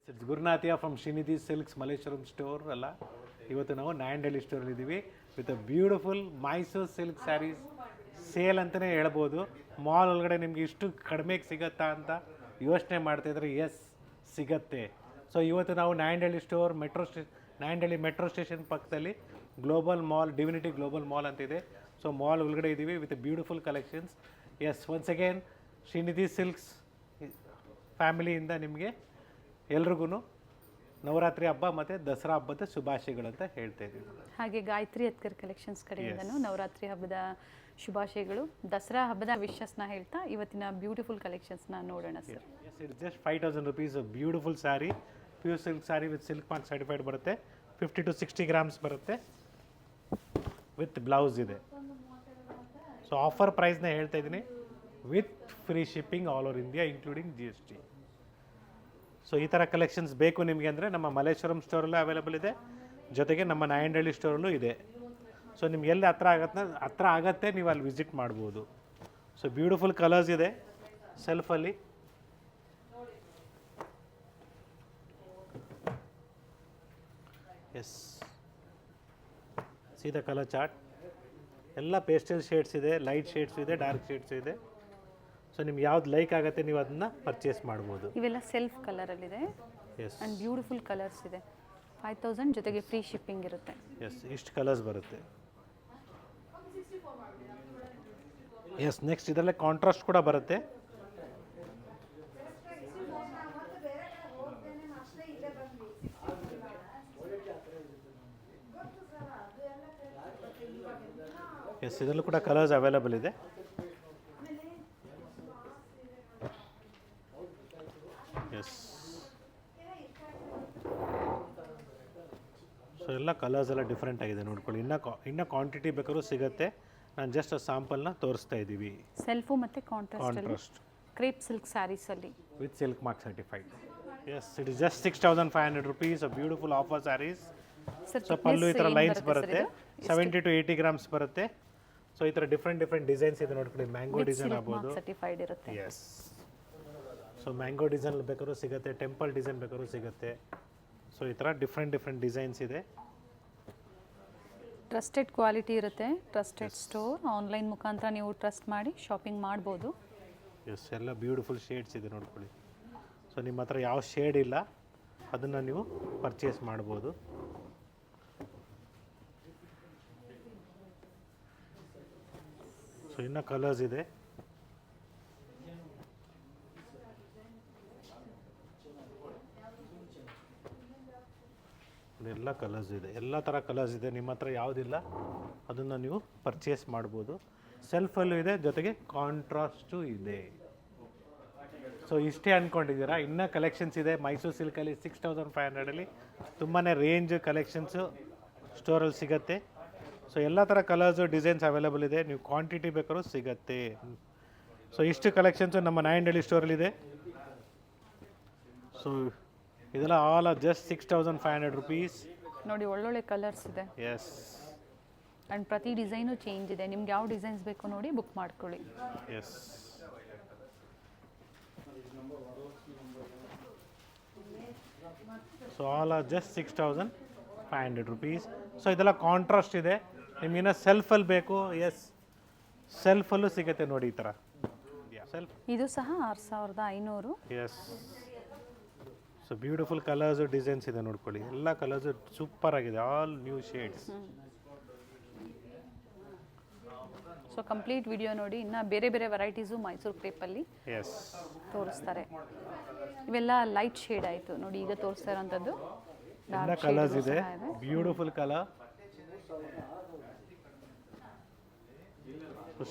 It's ಗುರುನಾಥಿಯಾ from Srinidhi silks Malleshwaram store ಅಲ್ಲ. ಇವತ್ತು ನಾವು ನಾಯಂಡಹಳ್ಳಿ ಸ್ಟೋರಲ್ಲಿ ಇದ್ದೀವಿ with a beautiful Mysuru silk sarees sale ಅಂತಲೇ ಹೇಳ್ಬೋದು. ಮಾಲ್ ಒಳಗಡೆ ನಿಮಗೆ ಇಷ್ಟು ಕಡಿಮೆಗೆ ಸಿಗತ್ತಾ ಅಂತ ಯೋಚನೆ ಮಾಡ್ತಾಯಿದ್ರೆ ಎಸ್ ಸಿಗತ್ತೆ. ಸೊ ಇವತ್ತು ನಾವು Nayandahalli store Nayandahalli metro station ಪಕ್ಕದಲ್ಲಿ global mall, divinity global mall ಅಂತಿದೆ. ಸೊ ಮಾಲ್ ಒಳಗಡೆ ಇದ್ದೀವಿ with beautiful collections. Yes, once again Srinidhi silks ಫ್ಯಾಮಿಲಿಯಿಂದ ನಿಮಗೆ ಎಲ್ರಿಗೂ ನವರಾತ್ರಿ ಹಬ್ಬ ಮತ್ತು ದಸರಾ ಹಬ್ಬದ ಶುಭಾಶಯಗಳು ಅಂತ ಹೇಳ್ತಾ ಇದ್ದೀವಿ. ಹಾಗೆ ಗಾಯತ್ರಿ ಅತ್ಕರ್ ಕಲೆಕ್ಷನ್ಸ್ ಕಡೆಯಿಂದನೂ ನವರಾತ್ರಿ ಹಬ್ಬದ ಶುಭಾಶಯಗಳು, ದಸರಾ ಹಬ್ಬದ ವಿಶಸ್ನ ಹೇಳ್ತಾ ಇವತ್ತಿನ ಬ್ಯೂಟಿಫುಲ್ ಕಲೆಕ್ಷನ್ಸ್ನ ನೋಡೋಣ sir. Yes, it's just 5,000 rupees beautiful sari, pure silk sari with silk mark certified ಬರುತ್ತೆ. 50 to 60 grams ಬರುತ್ತೆ ವಿತ್ ಬ್ಲೌಸ್ ಇದೆ. ಸೊ ಆಫರ್ ಪ್ರೈಸ್ನ ಹೇಳ್ತಾ ಇದ್ದೀನಿ with free shipping all over India including GST. So ಈ ಥರ ಕಲೆಕ್ಷನ್ಸ್ ಬೇಕು ನಿಮಗೆ ಅಂದರೆ ನಮ್ಮ ಮಲ್ಲೇಶ್ವರಂ ಸ್ಟೋರಲ್ಲೂ ಅವೈಲೇಬಲ್ ಇದೆ, ಜೊತೆಗೆ ನಮ್ಮ ನಾಯಂಡಹಳ್ಳಿ ಸ್ಟೋರಲ್ಲೂ ಇದೆ. ಸೊ ನಿಮ್ಗೆ ಎಲ್ಲಿ ಹತ್ರ ಆಗತ್ತೆ ನೀವು ಅಲ್ಲಿ ವಿಸಿಟ್ ಮಾಡ್ಬೋದು. ಸೊ ಬ್ಯೂಟಿಫುಲ್ ಕಲರ್ಸ್ ಇದೆ ಸೆಲ್ಫಲ್ಲಿ. ಎಸ್, ಸೀದಾ ಕಲರ್ ಚಾರ್ಟ್ ಎಲ್ಲ ಪೇಸ್ಟಲ್ ಶೇಡ್ಸ್ ಇದೆ, ಲೈಟ್ ಶೇಡ್ಸ್ ಇದೆ, ಡಾರ್ಕ್ ಶೇಡ್ಸ್ ಇದೆ. ಸೊ ನಿಮ್ಗೆ ಯಾವ್ದು ಲೈಕ್ ಆಗುತ್ತೆ ನೀವು ಅದನ್ನ ಪರ್ಚೇಸ್ ಮಾಡ್ಬೋದು. ಇವೆಲ್ಲ ಸೆಲ್ಫ್ ಕಲರಲ್ಲಿದೆ ಆ್ಯಂಡ್ ಬ್ಯೂಟಿಫುಲ್ ಕಲರ್ಸ್ ಇದೆ. 5,000 ಜೊತೆಗೆ ಫ್ರೀ ಶಿಪ್ಪಿಂಗ್ ಇರುತ್ತೆ. ಎಸ್, ಇಷ್ಟು ಕಲರ್ಸ್ ಬರುತ್ತೆ. ಎಸ್, ನೆಕ್ಸ್ಟ್ ಇದರಲ್ಲೇ ಕಾಂಟ್ರಾಸ್ಟ್ ಕೂಡ ಬರುತ್ತೆ. ಎಸ್, ಇದರಲ್ಲೂ ಕೂಡ ಕಲರ್ಸ್ ಅವೈಲೇಬಲ್ ಇದೆ. ಎಸ್, ಸೊ ಎಲ್ಲ ಕಲರ್ಸ್ ಎಲ್ಲ ಡಿಫ್ರೆಂಟ್ ಆಗಿದೆ ನೋಡ್ಕೊಳ್ಳಿ. ಇನ್ನೂ ಕ್ವಾಂಟಿಟಿ ಬೇಕಾದ್ರೂ ಸಿಗುತ್ತೆ. ನಾನು ಜಸ್ಟ್ ಸ್ಯಾಂಪಲ್ನ ತೋರಿಸ್ತಾ ಇದ್ದೀವಿ. ಸೆಲ್ಫು ಮತ್ತು ಕಾಂಟ್ರಾಸ್ಟ್ ಕ್ರೇಪ್ ಸಿಲ್ಕ್ ಸ್ಯಾರೀಸಲ್ಲಿ with silk mark certified. Yes, it is just 6,500 rupees beautiful offer sarees. So pallu ಈ ಥರ ಲೈನ್ಸ್ ಬರುತ್ತೆ, 70 to 80 grams ಬರುತ್ತೆ. ಸೊ ಈ ಥರ ಡಿಫ್ರೆಂಟ್ ಡಿಸೈನ್ಸ್ ಇದೆ ನೋಡ್ಕೊಳ್ಳಿ. ಮ್ಯಾಂಗೋ ಡಿಸೈನ್ ಆಗ್ಬೋದು. ಸರ್ಟಿಫೈಡ್ ಇರುತ್ತೆ. ಎಸ್, ಸೊ ಮ್ಯಾಂಗೋ ಡಿಸೈನ್ ಬೇಕಾದ್ರೂ ಸಿಗುತ್ತೆ, ಟೆಂಪಲ್ ಡಿಸೈನ್ ಬೇಕಾದ್ರೂ ಸಿಗುತ್ತೆ. ಸೊ ಈ ಥರ ಡಿಫ್ರೆಂಟ್ ಡಿಸೈನ್ಸ್ ಇದೆ. ಟ್ರಸ್ಟೆಡ್ ಕ್ವಾಲಿಟಿ ಇರುತ್ತೆ, ಟ್ರಸ್ಟೆಡ್ ಸ್ಟೋರ್. ಆನ್ಲೈನ್ ಮುಖಾಂತರ ನೀವು ಟ್ರಸ್ಟ್ ಮಾಡಿ ಶಾಪಿಂಗ್ ಮಾಡ್ಬೋದು. ಎಸ್, ಎಲ್ಲ ಬ್ಯೂಟಿಫುಲ್ ಶೇಡ್ಸ್ ಇದೆ ನೋಡ್ಕೊಳ್ಳಿ. ಸೊ ನಿಮ್ಮ ಹತ್ರ ಯಾವ ಶೇಡ್ ಇಲ್ಲ ಅದನ್ನು ನೀವು ಪರ್ಚೇಸ್ ಮಾಡ್ಬೋದು. ಸೊ ಇನ್ನೂ ಕಲರ್ಸ್ ಇದೆ. ಎಲ್ಲ ಕಲರ್ಸ್ ಇದೆ, ಎಲ್ಲ ಥರ ಕಲರ್ಸ್ ಇದೆ. ನಿಮ್ಮ ಹತ್ರ ಯಾವುದಿಲ್ಲ ಅದನ್ನು ನೀವು ಪರ್ಚೇಸ್ ಮಾಡ್ಬೋದು. ಸೆಲ್ಫಲ್ಲೂ ಇದೆ, ಜೊತೆಗೆ ಕಾಂಟ್ರಾಸ್ಟು ಇದೆ. ಸೊ ಇಷ್ಟೇ ಅಂದ್ಕೊಂಡಿದ್ದೀರಾ? ಇನ್ನೂ ಕಲೆಕ್ಷನ್ಸ್ ಇದೆ ಮೈಸೂರು ಸಿಲ್ಕಲ್ಲಿ. 6,500 ತುಂಬಾ ರೇಂಜ್ ಕಲೆಕ್ಷನ್ಸು ಸ್ಟೋರಲ್ಲಿ ಸಿಗುತ್ತೆ. ಸೊ ಎಲ್ಲ ಥರ ಕಲರ್ಸು ಡಿಸೈನ್ಸ್ ಅವೈಲೇಬಲ್ ಇದೆ. ನೀವು ಕ್ವಾಂಟಿಟಿ ಬೇಕಾದ್ರೂ ಸಿಗುತ್ತೆ. ಸೊ ಇಷ್ಟು ಕಲೆಕ್ಷನ್ಸು ನಮ್ಮ ನಾಯಂಡಹಳ್ಳಿ ಸ್ಟೋರಲ್ಲಿದೆ. ಸೊ ಇದೆಲ್ಲ ಆಲ್ ಆರ್ ಜಸ್ಟ್ 6,500 rupees. ನೋಡಿ, ಒಳ್ಳೊಳ್ಳೆ ಕಲರ್ಸ್ ಇದೆ. ಎಸ್, ಆ್ಯಂಡ್ ಪ್ರತಿ ಡಿಸೈನು ಚೇಂಜ್ ಇದೆ. ನಿಮ್ಗೆ ಯಾವ ಡಿಸೈನ್ಸ್ ಬೇಕು ನೋಡಿ ಬುಕ್ ಮಾಡ್ಕೊಳ್ಳಿ. Yes, so all are just 6,500 rupees. So ಇದೆಲ್ಲ ಕಾಂಟ್ರಾಸ್ಟ್ ಇದೆ. ನಿಮಗಿನ್ನ ಸೆಲ್ಫಲ್ಲಿ ಬೇಕು, ಎಸ್ ಸೆಲ್ಫಲ್ಲೂ ಸಿಗುತ್ತೆ ನೋಡಿ ಈ ಥರ ಸೆಲ್ಫ್. ಇದು ಸಹ 6,500. Yes, so beautiful colours designs ಇದೆ ನೋಡ್ಕೊಳ್ಳಿ. ಎಲ್ಲ ಕಲರ್ಸು ಸೂಪರ್ ಆಗಿದೆ, all new shades. So complete video ನೋಡಿ. ಇನ್ನು ಬೇರೆ ವೆರೈಟೀಸು ಮೈಸೂರು ಕ್ರೇಪಲ್ಲಿ ಎಸ್ ತೋರಿಸ್ತಾರೆ. ಇವೆಲ್ಲ ಲೈಟ್ ಶೇಡ್ ಆಯಿತು ನೋಡಿ. ಈಗ ತೋರಿಸ್ತಾ ಇರೋಂಥದ್ದು ಎಲ್ಲ ಕಲರ್ಸ್ ಇದೆ, ಬ್ಯೂಟಿಫುಲ್ ಕಲರ್.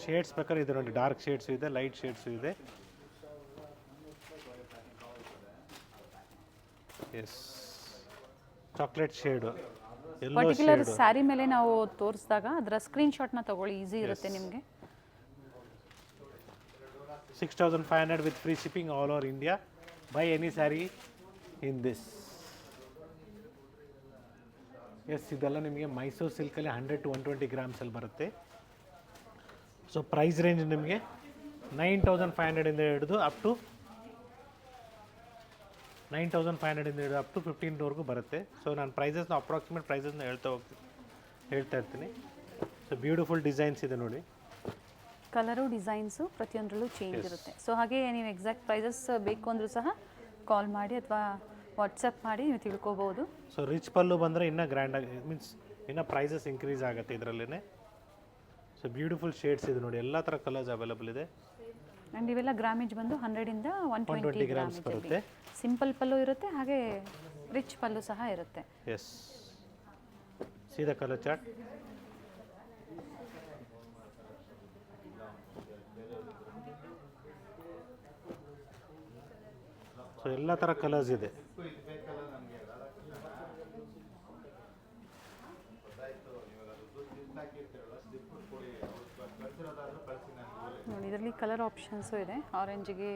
ಶೇಡ್ಸ್ ಬೇಕಾದ್ರೆ ಇದೆ ನೋಡಿ, ಡಾರ್ಕ್ ಶೇಡ್ಸು ಇದೆ, ಲೈಟ್ ಶೇಡ್ಸು ಇದೆ. Yes, chocolate shade, particular sari ಮೇಲೆ ನಾವು ತೋರಿಸಿದಾಗ ಅದರ ಸ್ಕ್ರೀನ್ ಶಾಟ್ನ ತಗೊಳ್ಳಿ, ಈಸಿ ಇರುತ್ತೆ ನಿಮಗೆ. 6,500 with free shipping all over India. Buy any saree in this. Yes, ಇದೆಲ್ಲ ನಿಮಗೆ ಮೈಸೂರು ಸಿಲ್ಕಲ್ಲಿ 100 to 120 grams ಅಲ್ಲಿ ಬರುತ್ತೆ. ಸೊ ಪ್ರೈಸ್ ರೇಂಜ್ ನಿಮಗೆ 9,500 ಇಂದ ಹಿಡಿದು ಅಪ್ ಟು 9,500 ಅಪ್ ಟು 15ವರೆಗೂ ಬರುತ್ತೆ. ಸೊ ನಾನು ಪ್ರೈಸಸ್ನ ಅಪ್ರಾಕ್ಸಿಮೇಟ್ ಪ್ರೈಸಸ್ನ ಹೇಳ್ತಾ ಇರ್ತೀನಿ. ಸೊ ಬ್ಯೂಟಿಫುಲ್ ಡಿಸೈನ್ಸ್ ಇದೆ ನೋಡಿ. ಕಲರು ಡಿಸೈನ್ಸು ಪ್ರತಿಯೊಂದರಲ್ಲೂ ಚೇಂಜ್ ಇರುತ್ತೆ. ಸೊ ಹಾಗೆ ನೀವು ಎಕ್ಸಾಕ್ಟ್ ಪ್ರೈಸಸ್ ಬೇಕು ಅಂದರೂ ಸಹ ಕಾಲ್ ಮಾಡಿ ಅಥವಾ ವಾಟ್ಸಪ್ ಮಾಡಿ ನೀವು ತಿಳ್ಕೊಬೋದು. ಸೊ ರಿಚ್ ಪಲ್ಲು ಬಂದರೆ ಇನ್ನೂ ಗ್ರ್ಯಾಂಡಾಗಿ ಮೀನ್ಸ್ ಇನ್ನೂ ಪ್ರೈಸಸ್ ಇನ್ಕ್ರೀಸ್ ಆಗುತ್ತೆ ಇದರಲ್ಲೇ. ಸೊ ಬ್ಯೂಟಿಫುಲ್ ಶೇಡ್ಸ್ ಇದೆ ನೋಡಿ, ಎಲ್ಲ ಥರ ಕಲರ್ಸ್ ಅವೈಲಬಲ್ ಇದೆ. ಆ್ಯಂಡ್ ಇವೆಲ್ಲ ಗ್ರಾಮೇಜ್ ಬಂದು 100ಇಂದ 120 ಗ್ರಾಮ್ಸ್ ಬರುತ್ತೆ. ಸಿಂಪಲ್ ಪಲ್ಲು ಇರುತ್ತೆ, ಹಾಗೆ ರಿಚ್ ಪಲ್ಲು ಸಹ ಇರುತ್ತೆ. ಎಸ್, ಸೀದಾ ಕಲರ್ ಚಾರ್ಟ್. ಸೊ ಎಲ್ಲ ಥರ ಕಲರ್ಸ್ ಇದೆ. ನೋಡಿ ಇದರಲ್ಲಿ ಕಲರ್ ಆಪ್ಷನ್ಸು ಇದೆ, ಆರೆಂಜಿಗೆ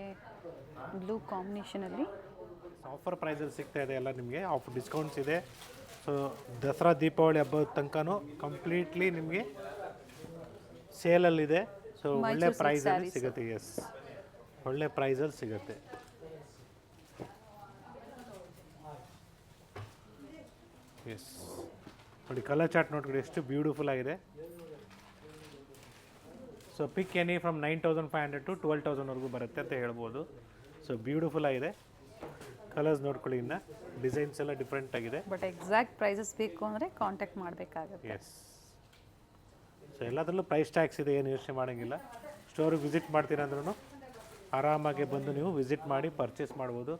ಬ್ಲೂ ಕಾಂಬಿನೇಷನಲ್ಲಿ. ಆಫರ್ ಪ್ರೈಸಲ್ಲಿ ಸಿಗ್ತಾ ಇದೆ ಎಲ್ಲ ನಿಮಗೆ. ಆಫರ್ ಡಿಸ್ಕೌಂಟ್ಸ್ ಇದೆ. ಸೊ ದಸರಾ ದೀಪಾವಳಿ ಹಬ್ಬದ ತನಕನೂ ಕಂಪ್ಲೀಟ್ಲಿ ನಿಮಗೆ ಸೇಲಲ್ಲಿದೆ. ಸೊ ಒಳ್ಳೆ ಪ್ರೈಸಲ್ಲಿ ಸಿಗುತ್ತೆ. ಎಸ್, ಒಳ್ಳೆ ಪ್ರೈಸಲ್ಲಿ ಸಿಗುತ್ತೆ. ಎಸ್ ನೋಡಿ, ಕಲರ್ ಚಾರ್ಟ್ ನೋಡ್ಕೊಳ್ಳಿ ಎಷ್ಟು ಬ್ಯೂಟಿಫುಲ್ ಆಗಿದೆ. So pick any from 9,500 to 12,000ವರೆಗೂ ಬರುತ್ತೆ ಅಂತ ಹೇಳ್ಬೋದು. ಸೊ ಬ್ಯೂಟಿಫುಲ್ ಆಗಿದೆ. ಕಲರ್ಸ್ ನೋಡ್ಕೊಳ್ಳಿ, ಇನ್ನು ಡಿಸೈನ್ಸ್ ಎಲ್ಲ ಡಿಫ್ರೆಂಟ್ ಆಗಿದೆ. ಬಟ್ ಎಕ್ಸಾಕ್ಟ್ ಪ್ರೈಸಸ್ ಬೇಕು ಅಂದರೆ ಕಾಂಟ್ಯಾಕ್ಟ್ ಮಾಡಬೇಕಾಗುತ್ತೆ. ಎಸ್, ಸೊ ಎಲ್ಲದರಲ್ಲೂ ಪ್ರೈಸ್ ಟ್ಯಾಕ್ಸ್ ಇದೆ, ಏನು ಯೋಚನೆ ಮಾಡೋಂಗಿಲ್ಲ. ಸ್ಟೋರಿಗೆ ವಿಸಿಟ್ ಮಾಡ್ತೀರಂದ್ರೂ ಆರಾಮಾಗಿ ಬಂದು ನೀವು ವಿಸಿಟ್ ಮಾಡಿ ಪರ್ಚೇಸ್ ಮಾಡ್ಬೋದು.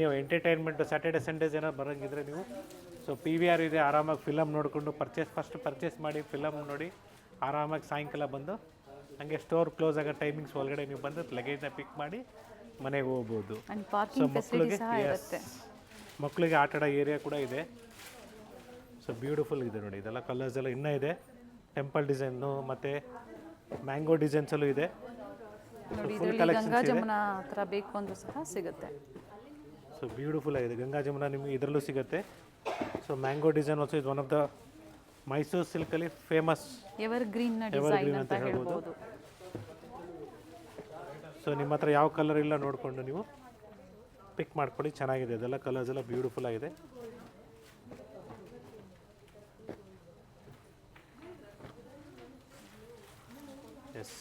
ನೀವು ಎಂಟರ್ಟೈನ್ಮೆಂಟ್ ಸ್ಯಾಟರ್ಡೆ ಸಂಡೇಸ್ ಏನಾದ್ರು ಬರೋಂಗಿದ್ರೆ ನೀವು ಸೊ PVR ಇದೆ, ಆರಾಮಾಗಿ ಫಿಲಮ್ ನೋಡಿಕೊಂಡು ಫಸ್ಟ್ ಪರ್ಚೇಸ್ ಮಾಡಿ ಫಿಲಮ್ ನೋಡಿ ಆರಾಮಾಗಿ ಸಾಯಂಕಾಲ ಬಂದು ಹಾಗೆ ಸ್ಟೋರ್ ಕ್ಲೋಸ್ ಆಗೋ ಟೈಮಿಂಗ್ಸ್ ಒಳಗಡೆ ನೀವು ಬಂದು ಲಗೇಜ್ನ ಪಿಕ್ ಮಾಡಿ ಮನೆಗೆ ಹೋಗ್ಬೋದು. ಸೊ ಮಕ್ಕಳಿಗೆ ಆಟ ಆಡೋ ಏರಿಯಾ ಕೂಡ ಇದೆ. ಸೊ ಬ್ಯೂಟಿಫುಲ್ ಇದೆ ನೋಡಿ, ಇದೆಲ್ಲ ಕಲರ್ಸ್ ಎಲ್ಲ ಇನ್ನೂ ಇದೆ. ಟೆಂಪಲ್ ಡಿಸೈನು ಮತ್ತು ಮ್ಯಾಂಗೋ ಡಿಸೈನ್ಸಲ್ಲೂ ಇದೆ. ನೋಡಿ ಇದರಲ್ಲಿ ಗಂಗಾ ಜಮುನಾ ಥರ ಬೇಕು ಅಂದರೂ ಸಹ ಸಿಗುತ್ತೆ. ಸೊ ಬ್ಯೂಟಿಫುಲ್ ಆಗಿದೆ. ಗಂಗಾ ಜಮುನಾ ನಿಮಗೆ ಇದರಲ್ಲೂ ಸಿಗುತ್ತೆ. So mango design also is one of the Mysuru ಸಿಲ್ಕಲ್ಲಿ ಫೇಮಸ್ ಎವರ್ ಗ್ರೀನ್ ಡಿಸೈನ್ ಅಂತ ಹೇಳ್ಬೋದು. ಸೊ ನಿಮ್ಮ ಹತ್ರ ಯಾವ ಕಲರ್ ಇಲ್ಲ ನೋಡಿಕೊಂಡು ನೀವು ಪಿಕ್ ಮಾಡ್ಕೊಳ್ಳಿ, ಚೆನ್ನಾಗಿದೆ. ಇದೆಲ್ಲ ಕಲರ್ಸ್ ಎಲ್ಲ ಬ್ಯೂಟಿಫುಲ್ ಆಗಿದೆ. ಎಸ್,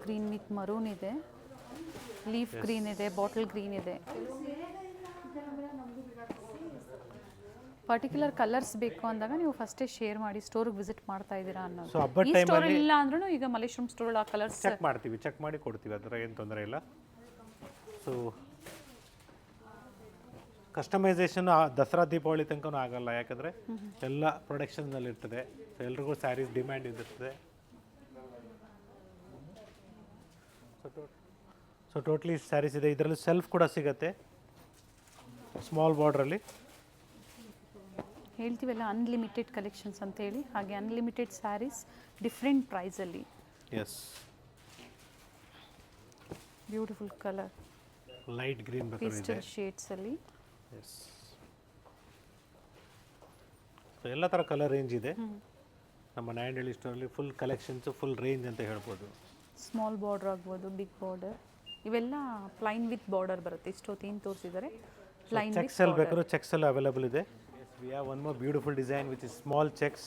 ಗ್ರೀನ್ ವಿತ್ ಮರೂನ್ ಇದೆ, ಲೀಫ್ ಗ್ರೀನ್ ಇದೆ, ಬಾಟಲ್ ಗ್ರೀನ್ ಇದೆ. ಪರ್ಟಿಕ್ಯುಲರ್ ಕಲರ್ಸ್ ಬೇಕು ಅಂದಾಗ ನೀವು ಫಸ್ಟೇ ಶೇರ್ ಮಾಡಿ ಸ್ಟೋರ್ಗೆ ವಿಸಿಟ್ ಮಾಡ್ತಾ ಇದ್ದೀರಾ ಅನ್ನೋದು. ಸೊ ಹಬ್ಬದ ಈ ಸ್ಟೋರ್ ಇಲ್ಲ ಅಂದ್ರೂ ಈಗ ಮಲ್ಲೇಶ್ವರಂ ಸ್ಟೋರ್ ಆ ಕಲರ್ಸ್ ಚೆಕ್ ಮಾಡಿ ಕೊಡ್ತೀವಿ, ಅದರ ಏನು ತೊಂದರೆ ಇಲ್ಲ. ಸೊ ಕಸ್ಟಮೈಸೇಷನ್ ದಸರಾ ದೀಪಾವಳಿ ತನಕ ಆಗಲ್ಲ, ಯಾಕಂದರೆ ಎಲ್ಲ ಪ್ರೊಡಕ್ಷನ್ನಲ್ಲಿ ಇರ್ತದೆ. ಸೊ ಎಲ್ರಿಗೂ ಸ್ಯಾರೀಸ್ ಡಿಮ್ಯಾಂಡ್ ಇರ್ತದೆ. ಸೊ ಟೋಟ್ಲಿ ಸ್ಯಾರೀಸ್ ಇದೆ. ಇದರಲ್ಲಿ ಸೆಲ್ಫ್ ಕೂಡ ಸಿಗುತ್ತೆ ಸ್ಮಾಲ್ ಬಾರ್ಡ್ರಲ್ಲಿ. ಹೇಳ್ತೀವಲ್ಲ ಅನ್ಲಿಮಿಟೆಡ್ ಕಲೆಕ್ಷನ್ಸ್ ಅಂತ ಹೇಳಿ, ಹಾಗೆ ಅನ್ಲಿಮಿಟೆಡ್ ಸ್ಯಾರೀಸ್ ಡಿಫ್ರೆಂಟ್ ಪ್ರೈಸಲ್ಲಿ. Yes, beautiful colour light green pastel ಶೇಡ್ಸಲ್ಲಿ. ಎಸ್, ಸೊ ಎಲ್ಲ ಥರ ಕಲರ್ ರೇಂಜ್ ಇದೆ ನಮ್ಮ ನಾಯಂಡಹಳ್ಳಿ ಸ್ಟೋರಲ್ಲಿ. ಫುಲ್ ಕಲೆಕ್ಷನ್ಸು, ಫುಲ್ ರೇಂಜ್ ಅಂತ ಹೇಳ್ಬೋದು. ಸ್ಮಾಲ್ ಬಾರ್ಡರ್ ಆಗ್ಬೋದು, ಬಿಗ್ ಬಾರ್ಡರ್, ಇವೆಲ್ಲ ಪ್ಲೈನ್ ವಿತ್ ಬಾರ್ಡರ್ ಬರುತ್ತೆ. ಇಷ್ಟೊತ್ತೇನು ತೋರಿಸಿದ್ದಾರೆ ಪ್ಲೈನ್ ವಿತ್ ಚೆಕ್ಸಲ್ಲಿ ಬೇಕಾದ್ರೂ ಚೆಕ್ಸಲ್ಲಿ ಅವೈಲೇಬಲ್ ಇದೆ. We have one more beautiful design which is small checks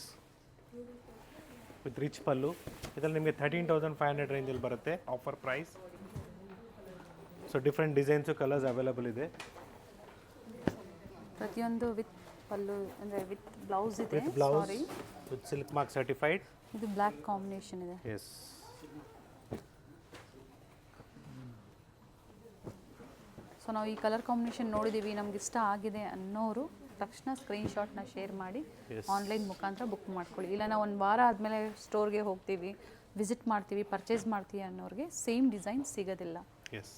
with rich pallu. ಇದರಲ್ಲಿ ನಿಮಗೆ 13,500 ರೇಂಜಲ್ಲಿ ಬರುತ್ತೆ offer price. So different designs colours available ಇದೆ. ಪ್ರತಿಯೊಂದು ವಿತ್ ಪಲ್ಲು ಅಂದರೆ ವಿತ್ ಬ್ಲೌಸ್ ಇದೆ. With blouse with silk mark certified. ಇದು ಬ್ಲ್ಯಾಕ್ ಕಾಂಬಿನೇಷನ್ ಇದೆ. ಎಸ್, ಸೊ ನಾವು ಈ ಕಲರ್ ಕಾಂಬಿನೇಷನ್ ನೋಡಿದ್ದೀವಿ, ನಮ್ಗೆ ಇಷ್ಟ ಆಗಿದೆ ಅನ್ನೋರು ತಕ್ಷಣ ಸ್ಕ್ರೀನ್ಶಾಟ್ನ ಶೇರ್ ಮಾಡಿ ಆನ್ಲೈನ್ ಮುಖಾಂತರ ಬುಕ್ ಮಾಡ್ಕೊಳ್ಳಿ. ಇಲ್ಲ ನಾವು ಒಂದು ವಾರ ಆದಮೇಲೆ ಸ್ಟೋರ್ಗೆ ಹೋಗ್ತೀವಿ, ವಿಸಿಟ್ ಮಾಡ್ತೀವಿ, ಪರ್ಚೇಸ್ ಮಾಡ್ತೀವಿ ಅನ್ನೋರಿಗೆ ಸೇಮ್ ಡಿಸೈನ್ ಸಿಗೋದಿಲ್ಲ. ಎಸ್,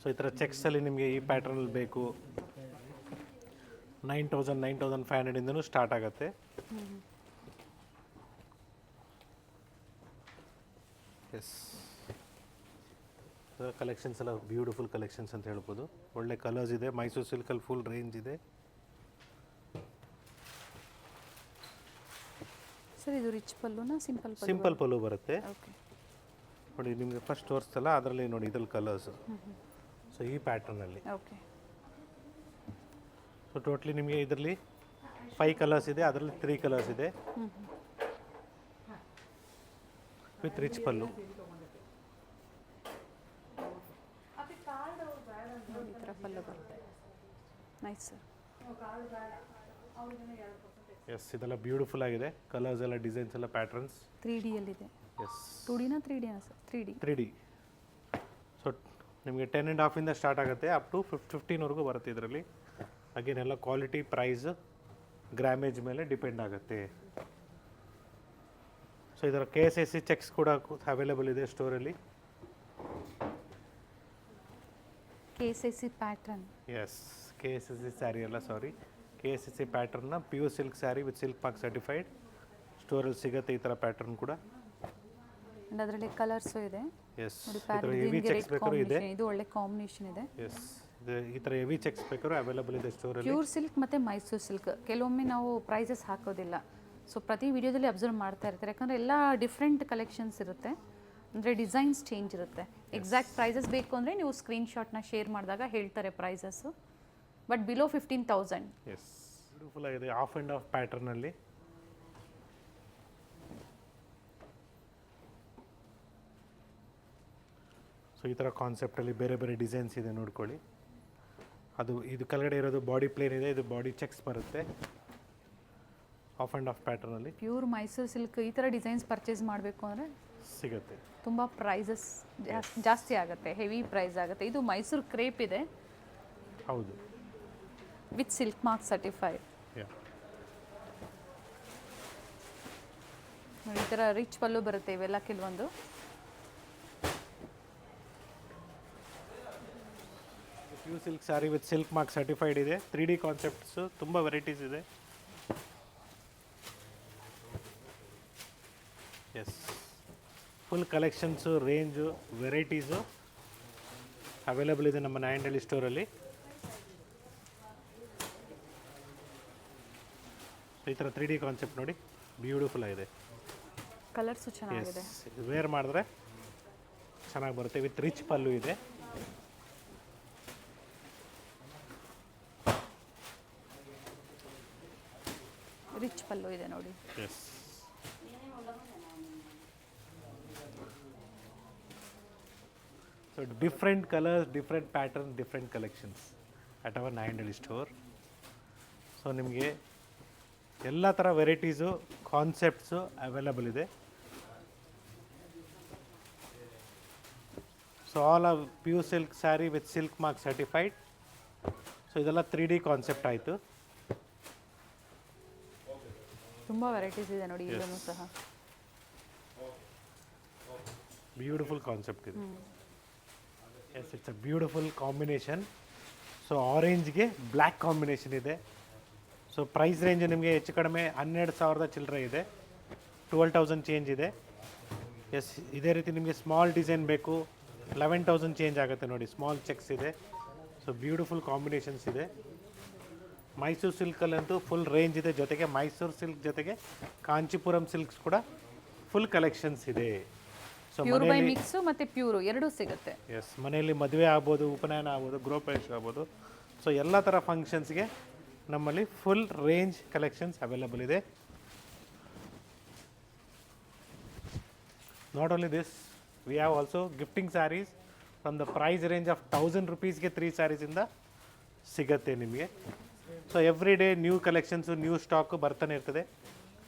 ಸೊ ಈ ಥರ ಚೆಕ್ಸಲ್ಲಿ ನಿಮಗೆ ಈ ಪ್ಯಾಟ್ರನಲ್ಲಿ ಬೇಕು 9,500ಇಂದನೂ ಸ್ಟಾರ್ಟ್ ಆಗುತ್ತೆ. ಎಸ್, ಕಲೆಕ್ಷನ್ಸ್ ಎಲ್ಲ ಬ್ಯೂಟಿಫುಲ್ ಕಲೆಕ್ಷನ್ಸ್ ಅಂತ ಹೇಳ್ಬೋದು. ಒಳ್ಳೆ ಕಲರ್ಸ್ ಇದೆ. ಮೈಸೂರು ಸಿಲ್ಕಲ್ಲಿ ಫುಲ್ ರೇಂಜ್ ಇದೆ. ಸರ್ ಇದು ರಿಚ್ ಪಲ್ಲುನ ಸಿಂಪಲ್ ಸಿಂಪಲ್ ಪಲ್ಲು ಬರುತ್ತೆ. ಓಕೆ. ನೋಡಿ ನಿಮಗೆ ಫಸ್ಟ್ ತೋರಿಸ್ತಲ್ಲ ಅದರಲ್ಲಿ ನೋಡಿ ಇದ್ರಲ್ಲಿ ಕಲರ್ಸು. ಸೊ ಈ ಪ್ಯಾಟ್ರನಲ್ಲಿ. ಓಕೆ. ಸೊ ಟೋಟ್ಲಿ ನಿಮಗೆ ಇದರಲ್ಲಿ 5 ಕಲರ್ಸ್ ಇದೆ, ಅದರಲ್ಲಿ 3 ಕಲರ್ಸ್ ಇದೆ ವಿತ್ ರಿಚ್ ಪಲ್ಲು. ಈ ಥರ ಪಲ್ಲು ಬರುತ್ತೆ. Nice sir. ಎಸ್, ಇದೆಲ್ಲ ಬ್ಯೂಟಿಫುಲ್ ಆಗಿದೆ. ಕಲರ್ಸ್ ಎಲ್ಲ, ಡಿಸೈನ್ಸ್ ಎಲ್ಲ, ಪ್ಯಾಟ್ರನ್ಸ್ 3D ಯಲ್ಲಿದೆ. ಎಸ್, 2Dನಾ 3Dನಾ ಸರ್? 3D. 3D. ಸೊ ನಿಮಗೆ 10.5 ಸ್ಟಾರ್ಟ್ ಆಗುತ್ತೆ, ಅಪ್ ಟು 15ವರೆಗೂ ಬರುತ್ತೆ ಇದರಲ್ಲಿ. ಅಗೇನ್ ಎಲ್ಲ ಕ್ವಾಲಿಟಿ, ಪ್ರೈಸ್, ಗ್ರಾಮೇಜ್ ಮೇಲೆ ಡಿಪೆಂಡ್ ಆಗುತ್ತೆ. ಸೊ ಇದರ KSSC ಚೆಕ್ಸ್ ಕೂಡ ಅವೈಲೇಬಲ್ ಇದೆ ಸ್ಟೋರಲ್ಲಿ. KSSC pattern. Yes, KSSC saree ಅಲ್ಲ, ಸಾರಿ, KSSC ಪ್ಯಾಟ್ರನ್ನ pure silk sari with silk mark certified ಸ್ಟೋರಲ್ಲಿ ಸಿಗುತ್ತೆ. ಈ ಥರ ಪ್ಯಾಟ್ರನ್ ಕೂಡ. ಅಂಡ್ ಅದರಲ್ಲಿ ಕಲರ್ಸು ಇದೆ. ಎಸ್, ನೋಡಿ, ಈ ಥರ ಹೆವಿ ಚೆಕ್ಸ್ ಬೇಕಾದ್ರೂ ಇದೆ. ಇದು ಒಳ್ಳೆ ಕಾಂಬಿನೇಷನ್ ಇದೆ. ಎಸ್, ಈ ಥರ ಹೆವಿ ಚೆಕ್ಸ್ ಬೇಕಾದ್ರೂ ಅವೈಲೇಬಲ್ ಇದೆ ಸ್ಟೋರಲ್ಲಿ. ಪ್ಯೂರ್ ಸಿಲ್ಕ್ ಮತ್ತು ಮೈಸೂರು ಸಿಲ್ಕ್. ಕೆಲವೊಮ್ಮೆ ನಾವು ಪ್ರೈಸಸ್ ಹಾಕೋದಿಲ್ಲ. ಸೊ ಪ್ರತಿ ವಿಡಿಯೋದಲ್ಲಿ ಅಬ್ಸರ್ವ್ ಮಾಡ್ತಾ ಇರ್ತಾರೆ, ಯಾಕಂದರೆ ಎಲ್ಲ ಡಿಫ್ರೆಂಟ್ ಕಲೆಕ್ಷನ್ಸ್ ಇರುತ್ತೆ, ಅಂದರೆ ಡಿಸೈನ್ಸ್ ಚೇಂಜ್ ಇರುತ್ತೆ. ಎಕ್ಸಾಕ್ಟ್ ಪ್ರೈಸಸ್ ಬೇಕು ಅಂದರೆ ನೀವು ಸ್ಕ್ರೀನ್ಶಾಟ್ನ ಶೇರ್ ಮಾಡಿದಾಗ ಹೇಳ್ತಾರೆ prices. But below 15,000. Yes, beautiful ಆಗಿದೆ. ಆಫ್ ಆ್ಯಂಡ್ ಆಫ್ ಪ್ಯಾಟರ್ನಲ್ಲಿ. ಸೊ ಈ ಥರ ಕಾನ್ಸೆಪ್ಟಲ್ಲಿ ಬೇರೆ ಬೇರೆ ಡಿಸೈನ್ಸ್ ಇದೆ ನೋಡ್ಕೊಳ್ಳಿ. ಅದು ಇದು ಕೆಳಗಡೆ ಇರೋದು ಬಾಡಿ ಪ್ಲೇನ್ ಇದೆ, ಇದು ಬಾಡಿ ಚೆಕ್ಸ್ ಬರುತ್ತೆ. ಆಫ್ ಆ್ಯಂಡ್ ಆಫ್ ಪ್ಯಾಟರ್ನಲ್ಲಿ ಪ್ಯೂರ್ ಮೈಸೂರು ಸಿಲ್ಕ್ ಈ ಥರ ಡಿಸೈನ್ಸ್ ಪರ್ಚೇಸ್ ಮಾಡಬೇಕು ಅಂದರೆ ಸಿಗುತ್ತೆ. ತುಂಬ ಪ್ರೈಸಸ್ ಜಾಸ್ತಿ ಆಗುತ್ತೆ, ಹೆವಿ ಪ್ರೈಸ್ ಆಗುತ್ತೆ. ಇದು ಮೈಸೂರು ಕ್ರೇಪ್ ಇದೆ. ಹೌದು, ವಿತ್ ಸಿಲ್ಕ್ ಮಾರ್ಕ್ ಸರ್ಟಿಫೈಡ್. ನೋಡಿ, ಈ ಥರ ರಿಚ್ ಪಲ್ಲು ಬರುತ್ತೆ ಇವೆಲ್ಲ ಕೆಲವೊಂದು. Pure silk sari with silk mark certified ಇದೆ. 3D ಕಾನ್ಸೆಪ್ಟ್ಸು, ತುಂಬ ವೆರೈಟೀಸ್ ಇದೆ. Yes, full collections, range, varieties available ಇದೆ ನಮ್ಮ ನಾಯಂಡಹಳ್ಳಿ ಸ್ಟೋರಲ್ಲಿ. ಈ ಥರ 3D ಕಾನ್ಸೆಪ್ಟ್ ನೋಡಿ, ಬ್ಯೂಟಿಫುಲ್ ಆಗಿದೆ. ಕಲರ್ಸು ಚೆನ್ನಾಗಿದೆ. ವೇರ್ ಮಾಡಿದ್ರೆ ಚೆನ್ನಾಗಿ ಬರುತ್ತೆ. ವಿತ್ ರಿಚ್ ಪಲ್ಲು ಇದೆ. ರಿಚ್ ಪಲ್ಲು ಇದೆ ನೋಡಿ. Yes, so different colours, different pattern, different collections at our Nayandahalli store. So ನಿಮಗೆ ಎಲ್ಲ ಥರ ವೆರೈಟೀಸು, ಕಾನ್ಸೆಪ್ಟ್ಸು ಅವೈಲೇಬಲ್ ಇದೆ. So all are pure silk sari with silk mark certified. So ಇದೆಲ್ಲ 3D ಕಾನ್ಸೆಪ್ಟ್ ಆಯಿತು. ತುಂಬ ವೆರೈಟೀಸ್ ಇದೆ ನೋಡಿ, ಇದನ್ನು ಸಹ ಬ್ಯೂಟಿಫುಲ್ ಕಾನ್ಸೆಪ್ಟ್ ಇದೆ. Yes, it's a beautiful combination. So ಆರೆಂಜ್ಗೆ ಬ್ಲ್ಯಾಕ್ ಕಾಂಬಿನೇಷನ್ ಇದೆ. ಸೊ ಪ್ರೈಸ್ ರೇಂಜ್ ನಿಮಗೆ ಹೆಚ್ಚು ಕಡಿಮೆ 12,000 ಚಿಲ್ಲರೆ ಇದೆ, 12,000 ಚೇಂಜ್ ಇದೆ. ಎಸ್, ಇದೇ ರೀತಿ ನಿಮಗೆ ಸ್ಮಾಲ್ ಡಿಸೈನ್ ಬೇಕು, 11,000 ಚೇಂಜ್ ಆಗುತ್ತೆ ನೋಡಿ. ಸ್ಮಾಲ್ ಚೆಕ್ಸ್ ಇದೆ. ಸೊ ಬ್ಯೂಟಿಫುಲ್ ಕಾಂಬಿನೇಷನ್ಸ್ ಇದೆ. ಮೈಸೂರು ಸಿಲ್ಕಲ್ಲಂತೂ ಫುಲ್ ರೇಂಜ್ ಇದೆ. ಜೊತೆಗೆ ಮೈಸೂರು ಸಿಲ್ಕ್ ಜೊತೆಗೆ ಕಾಂಚೀಪುರಂ ಸಿಲ್ಕ್ಸ್ ಕೂಡ ಫುಲ್ ಕಲೆಕ್ಷನ್ಸ್ ಇದೆ. ಸೊ ಪ್ಯೂರ್ ಬೈ ಮಿಕ್ಸು ಮತ್ತು ಪ್ಯೂರು ಎರಡೂ ಸಿಗುತ್ತೆ. ಎಸ್, ಮನೆಯಲ್ಲಿ ಮದುವೆ ಆಗ್ಬೋದು, ಉಪನಯನ ಆಗ್ಬೋದು, ಗೃಹಪ್ರವೇಶ ಆಗ್ಬೋದು. ಸೊ ಎಲ್ಲ ಥರ ಫಂಕ್ಷನ್ಸ್ಗೆ ನಮ್ಮಲ್ಲಿ ಫುಲ್ ರೇಂಜ್ ಕಲೆಕ್ಷನ್ಸ್ ಅವೈಲೇಬಲ್ ಇದೆ. Not only this, we have also gifting saris from the price range of 1000 rupeesಗೆ 3 ಸ್ಯಾರೀಸಿಂದ ಸಿಗುತ್ತೆ ನಿಮಗೆ. So every day new collections, new stock ಬರ್ತಾನೆ ಇರ್ತದೆ.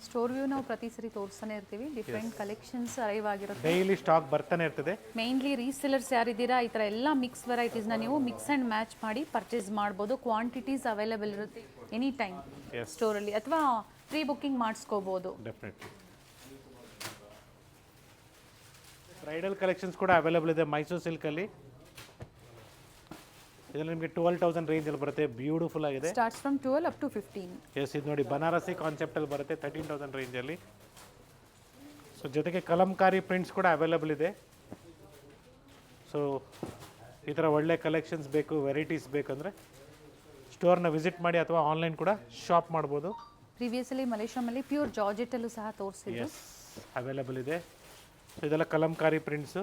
ಸ್ಟೋರ್ ವ್ಯೂ ನಾವು ಪ್ರತಿ ಸರಿ ತೋರಿಸ್ತಾನೆ ಇರ್ತೀವಿ. ಡಿಫ್ರೆಂಟ್ ಕಲೆಕ್ಷನ್ಸ್ ಅರೈವ್ ಆಗಿರುತ್ತೆ. ಡೈಲಿ ಸ್ಟಾಕ್ ಬರ್ತಾನೆ ಇರ್ತದೆ. ಮೇನ್ಲಿ ರೀಸೆಲರ್ಸ್ ಯಾರಿದ್ದೀರಾ, ಈ ಥರ ಎಲ್ಲ ಮಿಕ್ಸ್ ವೆರೈಟೀಸ್ನ ನೀವು ಮಿಕ್ಸ್ ಆ್ಯಂಡ್ ಮ್ಯಾಚ್ ಮಾಡಿ ಪರ್ಚೇಸ್ ಮಾಡ್ಬೋದು. ಕ್ವಾಂಟಿಟೀಸ್ ಅವೈಲೇಬಲ್ ಇರುತ್ತೆ ಎನಿ ಟೈಮ್ ಸ್ಟೋರಲ್ಲಿ, ಅಥವಾ ಪ್ರೀ ಬುಕ್ಕಿಂಗ್ ಮಾಡಿಸ್ಕೋಬೋದು. ಡೆಫಿನೆಟ್ಲಿ. ಬ್ರೈಡಲ್ ಕಲೆಕ್ಷನ್ಸ್ ಕೂಡ ಅವೈಲೇಬಲ್ ಇದೆ ಮೈಸೂರು ಸಿಲ್ಕಲ್ಲಿ. ಇದರಲ್ಲಿ ನಿಮಗೆ 12,000 ರೇಂಜಲ್ಲಿ ಬರುತ್ತೆ. ಬ್ಯೂಟಿಫುಲ್ ಆಗಿದೆ. Starts from 12 up to 15. Yes, ಇದು ನೋಡಿ ಬನಾರಸಿ ಕಾನ್ಸೆಪ್ಟಲ್ಲಿ ಬರುತ್ತೆ 13,000 ರೇಂಜಲ್ಲಿ. ಸೊ ಜೊತೆಗೆ ಕಲಂಕಾರಿ ಪ್ರಿಂಟ್ಸ್ ಕೂಡ ಅವೈಲೇಬಲ್ ಇದೆ. ಸೊ ಈ ಥರ ಒಳ್ಳೆ ಕಲೆಕ್ಷನ್ಸ್ ಬೇಕು, ವೆರೈಟೀಸ್ ಬೇಕಂದರೆ ಸ್ಟೋರ್ನ ವಿಸಿಟ್ ಮಾಡಿ ಅಥವಾ ಆನ್ಲೈನ್ ಕೂಡ ಶಾಪ್ ಮಾಡ್ಬೋದು. ಪ್ರೀವಿಯಸ್ಲಿ ಮಲೇಷಿಯಾಮಲ್ಲಿ ಪ್ಯೂರ್ ಜಾರ್ಜೆಟಲ್ಲೂ ಸಹ ತೋರಿಸಿದ್ದು. ಎಸ್, ಅವೈಲೇಬಲ್ ಇದೆ. ಸೊ ಇದೆಲ್ಲ ಕಲಂಕಾರಿ ಪ್ರಿಂಟ್ಸು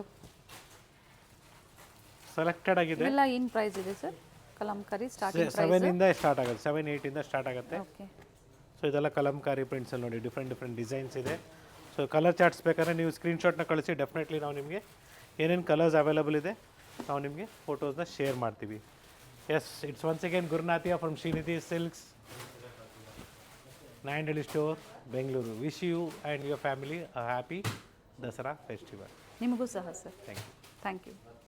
ಸೆಲೆಕ್ಟೆಡ್ ಆಗಿದೆ. ಇವೆಲ್ಲ ಏನು ಪ್ರೈಸ್ ಇದೆ sir Kalamkari starting price? 7 start ಆಗುತ್ತೆ, 7-8 ಸ್ಟಾರ್ಟ್ ಆಗುತ್ತೆ. ಓಕೆ. ಸೊ ಇದೆಲ್ಲ ಕಲಂಕಾರಿ ಪ್ರಿಂಟ್ಸಲ್ಲಿ ನೋಡಿ ಡಿಫ್ರೆಂಟ್ ಡಿಸೈನ್ಸ್ ಇದೆ. ಸೊ ಕಲರ್ ಚಾರ್ಟ್ಸ್ ಬೇಕಾದ್ರೆ ನೀವು ಸ್ಕ್ರೀನ್ಶಾಟ್ನ ಕಳಿಸಿ, ಡೆಫಿನೆಟ್ಲಿ ನಾವು ನಿಮಗೆ ಏನೇನು ಕಲರ್ಸ್ ಅವೈಲಬಲ್ ಇದೆ ನಾವು ನಿಮಗೆ ಫೋಟೋಸ್ನ ಶೇರ್ ಮಾಡ್ತೀವಿ. ಎಸ್, ಇಟ್ಸ್ ಒನ್ಸ್ ಅಗೇನ್ ಗುರುನಾಥಿಯಾ from Srinidhi silks, Nayandahalli store, Bengaluru. Wish you and your family a happy Dasara festival. ನಿಮಗೂ ಸಹ sir. Thank you. Thank you.